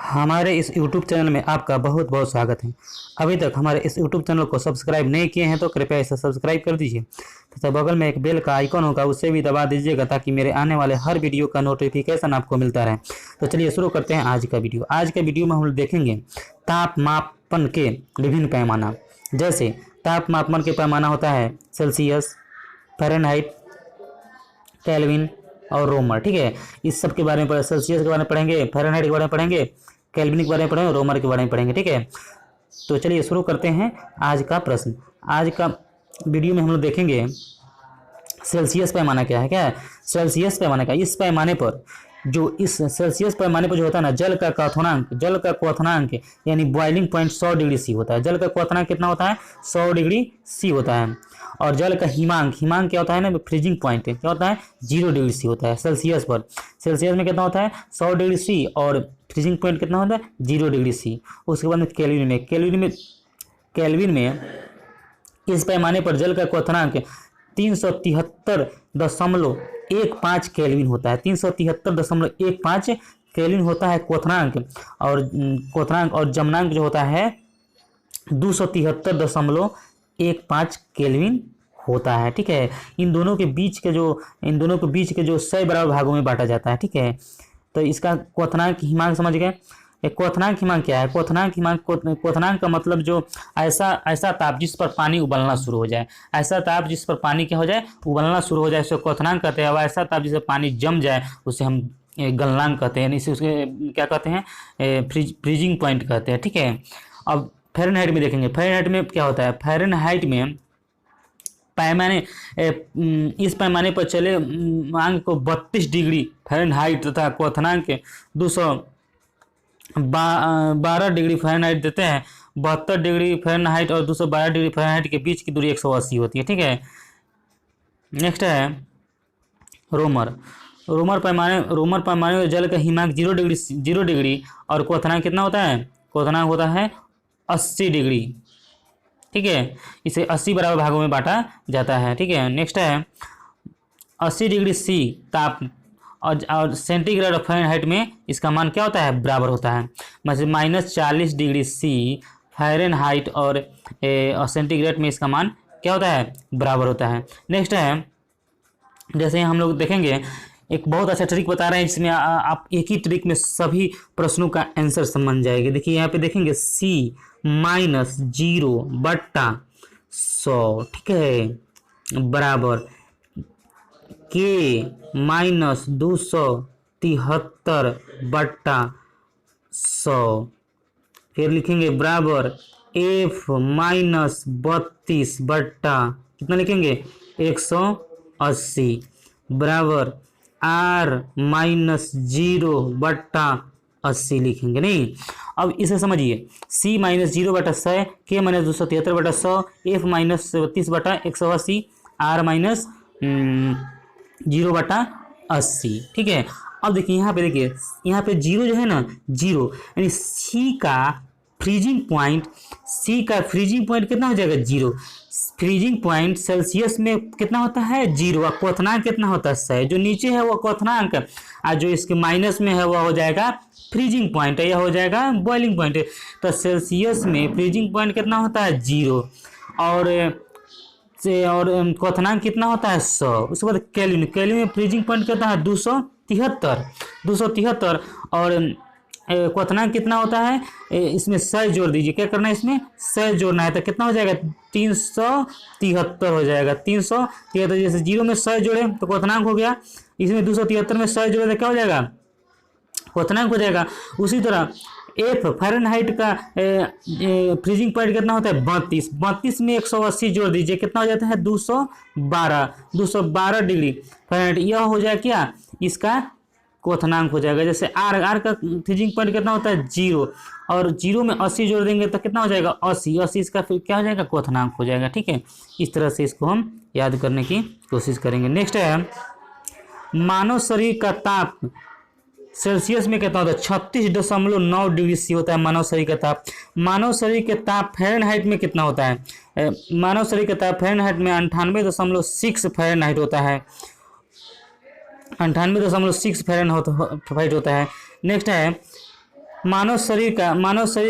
हमारे इस YouTube channel में आपका बहुत बहुत स्वागत है। अभी तक हमारे इस YouTube चैनल को सब्सक्राइब नहीं किए हैं तो कृपया इसे सब्सक्राइब कर दीजिए तथा बगल में एक बेल का आइकॉन होगा, उसे भी दबा दीजिएगा ताकि मेरे आने वाले हर वीडियो का नोटिफिकेशन आपको मिलता रहे। तो चलिए शुरू करते हैं आज का वीडियो। आज के वीडियो में हम लोग देखेंगे तापमापन के विभिन्न पैमाना। जैसे तापमापन के पैमाना होता है सेल्सियस, फ़ारेनहाइट, केल्विन और रोमर। ठीक है, इस सब के बारे में सेल्सियस के बारे में पढ़ेंगे, फ़ारेनहाइट के बारे में पढ़ेंगे, केल्विन के बारे में पढ़ेंगे, रोमर के बारे में पढ़ेंगे। ठीक है, तो चलिए शुरू करते हैं आज का प्रश्न। आज का वीडियो में हम लोग देखेंगे सेल्सियस पैमाना क्या है। क्या है सेल्सियस पैमाना? का इस पैमाने पर इस सेल्सियस पैमाने पर जो होता है ना, जल का क्वथनांक यानी बॉइलिंग पॉइंट 100 डिग्री सी होता है। जल का क्वथनांक कितना होता है? 100 डिग्री सी होता है। और जल का हिमांक क्या होता है ना, फ्रीजिंग पॉइंट क्या होता है? 0 डिग्री सी होता है सेल्सियस पर। सेल्सियस में कितना होता है? 100 डिग्री सी और फ्रीजिंग पॉइंट कितना होता है? 0 डिग्री सी। उसके बाद में केल्विन में इस पैमाने पर जल का क्वथनांक 373.15 केल्विन होता है। 373.15 केल्विन होता है क्वथनांक। और जमनांक जो होता है 273.15 केल्विन होता है। ठीक है, इन दोनों के बीच के जो 100 बराबर भागों में बांटा जाता है। ठीक है, तो इसका क्वथनांक हिमांक समझ गए। क्वथनांक हिमांक क्या है? क्वथनांक का मतलब जो ऐसा ताप जिस पर पानी उबलना शुरू हो जाए, ऐसा ताप जिस पर पानी क्या हो जाए? उबलना शुरू हो जाए, उसे क्वथनांक कहते हैं। ऐसा ताप जिससे पानी जम जाए उसे हम गलनांक कहते हैं, इसे उसके क्या कहते हैं? फ्रीजिंग पॉइंट कहते हैं। ठीक है, अब फ़ारेनहाइट में देखेंगे। फ़ारेनहाइट में क्या होता है? फ़ारेनहाइट में इस पैमाने पर चले अंक को 32 डिग्री फ़ारेनहाइट तथा क्वथनांक 212 डिग्री फ़ारेनहाइट देते हैं। 72 डिग्री फ़ारेनहाइट और 212 डिग्री फ़ारेनहाइट के बीच की दूरी 180 होती है। ठीक है, नेक्स्ट है रोमर पैमाने में जल का हिमांक 0 डिग्री और क्वथनांक कितना होता है? क्वथनांक होता है 80 डिग्री। ठीक है, इसे 80 बराबर भागों में बांटा जाता है। ठीक है, नेक्स्ट है 80 डिग्री सी ताप और सेंटीग्रेड और फ़ारेनहाइट में इसका मान क्या होता है? बराबर होता है। मतलब -40 डिग्री सी फ़ारेनहाइट और सेंटीग्रेड में इसका मान क्या होता है? बराबर होता है। नेक्स्ट है, जैसे हम लोग देखेंगे एक बहुत अच्छा ट्रिक बता रहे हैं, जिसमें आप एक ही ट्रिक में सभी प्रश्नों का आंसर समझ जाएंगे। देखिए यहाँ पे देखेंगे C-0/100। ठीक है, बराबर K-273/100। फिर लिखेंगे बराबर F-32 कितना लिखेंगे? 180 बराबर R-0/80 लिखेंगे। नहीं, अब इसे समझिए। C-0/100, K-273/100, F-32/180, R-0/80। ठीक है, अब देखिए यहाँ पे जीरो जो है ना, जीरो यानी C का फ्रीजिंग पॉइंट कितना हो जाएगा? 0। फ्रीजिंग पॉइंट सेल्सियस में कितना होता है? 0। और क्वथनांक कितना होता है? 100। जो नीचे है वो क्वथनांक और जो इसके माइनस में है वह हो जाएगा फ्रीजिंग पॉइंट, यह हो जाएगा बॉइलिंग पॉइंट। तो सेल्सियस में फ्रीजिंग पॉइंट कितना होता है? 0 और क्वथनांक कितना होता है? 100। उसके बाद केल्विन में फ्रीजिंग पॉइंट कितना है? 273 और क्वथनांक कितना होता है? इसमें 100 जोड़ दीजिए। क्या करना है? इसमें 100 जोड़ना है, तो कितना हो जाएगा? 373 हो जाएगा। 373, जैसे 0 में 100 जोड़े तो क्वथनांक हो गया, इसमें 273 में 100 जोड़े तो क्या हो जाएगा? क्वथनांक हो जाएगा। उसी तरह F फ़ारेनहाइट का फ्रीजिंग पॉइंट कितना होता है? 32 में 180 जोड़ दीजिए, कितना हो जाता है? 212 डिग्री फ़ारेनहाइट। यह हो जाएगा क्या? इसका क्वथनांक हो जाएगा। जैसे R का फ्रीजिंग पॉइंट कितना होता है? 0 और 0 में 80 जोड़ देंगे तो कितना हो जाएगा? 80 इसका फिर क्या हो जाएगा? क्वथनांक हो जाएगा। ठीक है, इस तरह से इसको हम याद करने की कोशिश करेंगे। नेक्स्ट है मानव शरीर का ताप सेल्सियस में कितना होता है? 36.9 डिग्री सी होता है मानव शरीर का ताप। मानव शरीर के ताप फ़ारेनहाइट में कितना होता है? मानव शरीर का ताप फ़ारेनहाइट में 98.6 फ़ारेनहाइट होता है। 98.6 फ़ारेनहाइट होता है। नेक्स्ट है मानव शरीर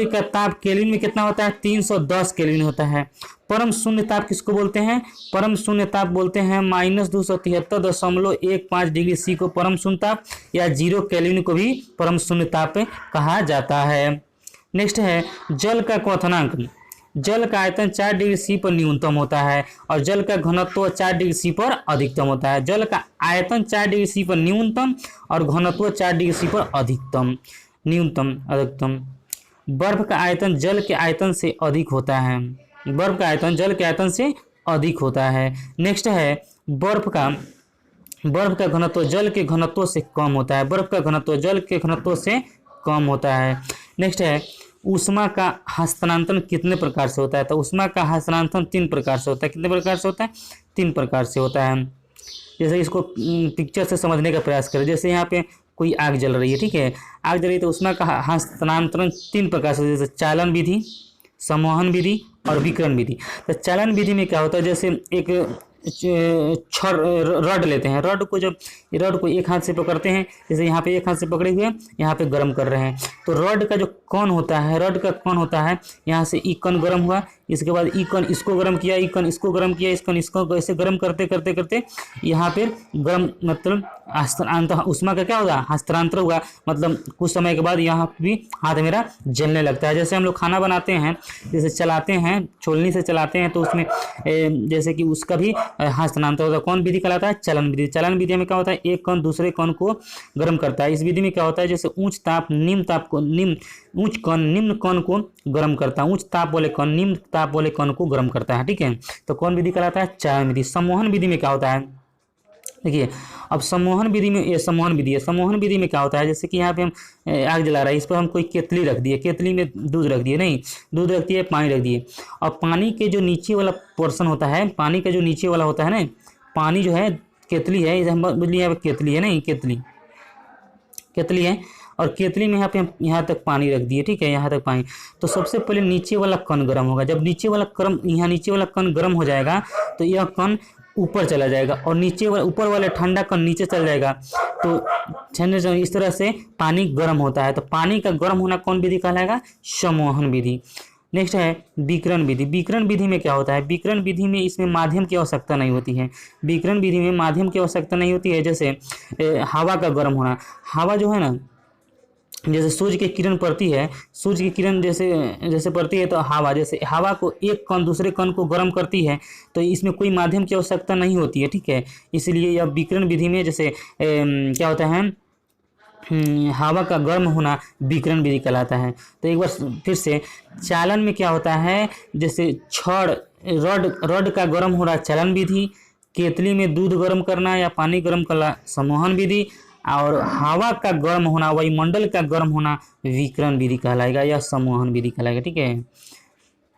का ताप केल्विन में कितना होता है? 310 केल्विन होता है। परम शून्य ताप किसको बोलते हैं? परम शून्य ताप बोलते हैं -273.15 डिग्री सी को परम शून्य ताप, या 0 केल्विन को भी परम शून्य ताप कहा जाता है। नेक्स्ट है जल का क्वथनांक। जल का आयतन 4 डिग्री सी पर न्यूनतम होता है और जल का घनत्व 4 डिग्री सी पर अधिकतम होता है। जल का आयतन 4 डिग्री सी पर न्यूनतम और घनत्व 4 डिग्री सी पर अधिकतम, न्यूनतम अधिकतम। बर्फ का आयतन जल के आयतन से अधिक होता है। बर्फ का आयतन जल के आयतन से अधिक होता है। नेक्स्ट है बर्फ का घनत्व जल के घनत्व से कम होता है। बर्फ का घनत्व जल के घनत्व से कम होता है। नेक्स्ट है ऊष्मा का हस्तांतरण कितने प्रकार से होता है? तो ऊष्मा का हस्तांतरण 3 प्रकार से होता है। कितने प्रकार से होता है? 3 प्रकार से होता है। जैसे इसको पिक्चर से समझने का प्रयास करें। जैसे यहाँ पे कोई आग जल रही है, ठीक है, आग जल रही है तो ऊष्मा का हस्तांतरण 3 प्रकार से, जैसे चालन विधि, संवहन विधि और विकिरण विधि। तो चालन विधि में क्या होता है? जैसे एक रड लेते हैं, रड को एक हाथ से पकड़ते हैं, जैसे यहाँ पे एक हाथ से पकड़े हुए यहाँ पे गर्म कर रहे हैं, तो रड का जो कण होता है, रड का कण होता है, यहाँ से ई कण गर्म हुआ, इसके बाद ई कण इसको गर्म किया, ई कण इसको गर्म किया, इस कण इसको, ऐसे गर्म करते करते करते यहाँ पे गर्म मतलब ऊष्मा का क्या होगा? हस्तांतरण हुआ। मतलब कुछ समय के बाद यहाँ भी हाथ मेरा जलने लगता है। जैसे हम लोग खाना बनाते हैं, जैसे चलाते हैं, छोलनी से चलाते हैं, तो उसमें जैसे कि उसका भी हस्तांतरण होता है। कौन विधि कहलाता है? चलन विधि। चलन विधि में क्या होता है? एक कण दूसरे कण को गर्म करता है। इस विधि में क्या होता है? जैसे उच्च कण निम्न कण को गर्म करता है, उच्च ताप वाले कण निम्न ताप वाले कण को गर्म करता है, ठीक है। तो कौन विधि कहलाता है? चलन विधि। सम्मोहन विधि में क्या होता है? देखिए अब सम्मोहन विधि में, ये सम्मोहन विधि है। सम्मोहन विधि में क्या होता है? जैसे कि यहाँ पे हम आग जला रहा है, इस पर हम कोई केतली रख दिए, केतली में दूध रख दिए, नहीं दूध रख दिए, पानी रख दिए, और पानी के जो नीचे वाला पोर्शन होता है, पानी का जो नीचे वाला होता है ना, पानी जो है केतली है, हम बोलिए यहाँ पे केतली है, नहीं केतली है, और केतली में यहाँ पे हम यहाँ तक पानी रख दिए, ठीक है, यहाँ तक पानी। तो सबसे पहले नीचे वाला कण गर्म होगा। जब नीचे वाला कण गर्म हो जाएगा तो यह कण ऊपर चला जाएगा और ऊपर वाले ठंडा कण नीचे चल जाएगा। तो इस तरह से पानी गर्म होता है। तो पानी का गर्म होना कौन विधि कहलाएगा? सम्मोहन विधि। नेक्स्ट है विकिरण विधि। विकिरण विधि में क्या होता है? विकिरण विधि में इसमें माध्यम की आवश्यकता नहीं होती है। विकिरण विधि में माध्यम की आवश्यकता नहीं होती है। जैसे हवा का गर्म होना, हवा जो है ना, जैसे सूर्य की किरण पड़ती है, सूर्य की किरण जैसे पड़ती है, तो हवा जैसे हवा को एक कण दूसरे कण को गर्म करती है, तो इसमें कोई माध्यम की आवश्यकता नहीं होती है, ठीक है। इसलिए यह विकिरण विधि में जैसे क्या होता है, हवा का गर्म होना विकिरण विधि कहलाता है। तो एक बार फिर से, चालन में क्या होता है? जैसे छड़ रड का गर्म हो रहा चालन विधि, केतली में दूध गर्म करना या पानी गर्म करना सम्मोहन विधि, और हवा का गर्म होना, वायुमंडल का गर्म होना विकिरण विधि कहलाएगा या सम्मोहन विधि कहलाएगा, ठीक है।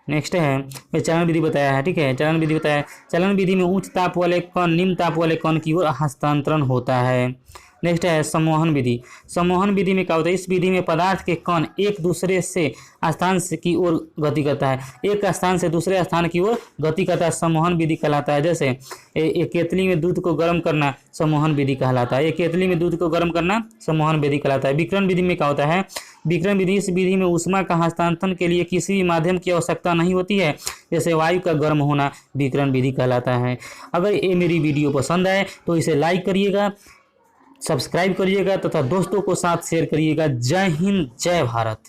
नेक्स्ट है चलन विधि बताया है, ठीक है, चलन विधि बताया। चलन विधि में उच्च ताप वाले कण निम्न ताप वाले कण की ओर हस्तांतरण होता है। नेक्स्ट है सम्मोहन विधि। सम्मोहन विधि में क्या होता है? इस विधि में पदार्थ के कण एक दूसरे से स्थान की ओर गति करता है, एक स्थान से दूसरे स्थान की ओर गति करता है, सम्मोहन विधि कहलाता है। जैसे एक केतली में दूध को गर्म करना सम्मोहन विधि कहलाता है, एक केतली में दूध को गर्म करना सम्मोहन विधि कहलाता है। विकिरण विधि में क्या होता है? विकिरण विधि, इस विधि में ऊष्मा का हस्तांतरण के लिए किसी भी माध्यम की आवश्यकता नहीं होती है, जैसे वायु का गर्म होना विकिरण विधि कहलाता है। अगर ये मेरी वीडियो पसंद आए तो इसे लाइक करिएगा, सब्सक्राइब करिएगा तथा दोस्तों को साथ शेयर करिएगा। जय हिंद, जय भारत।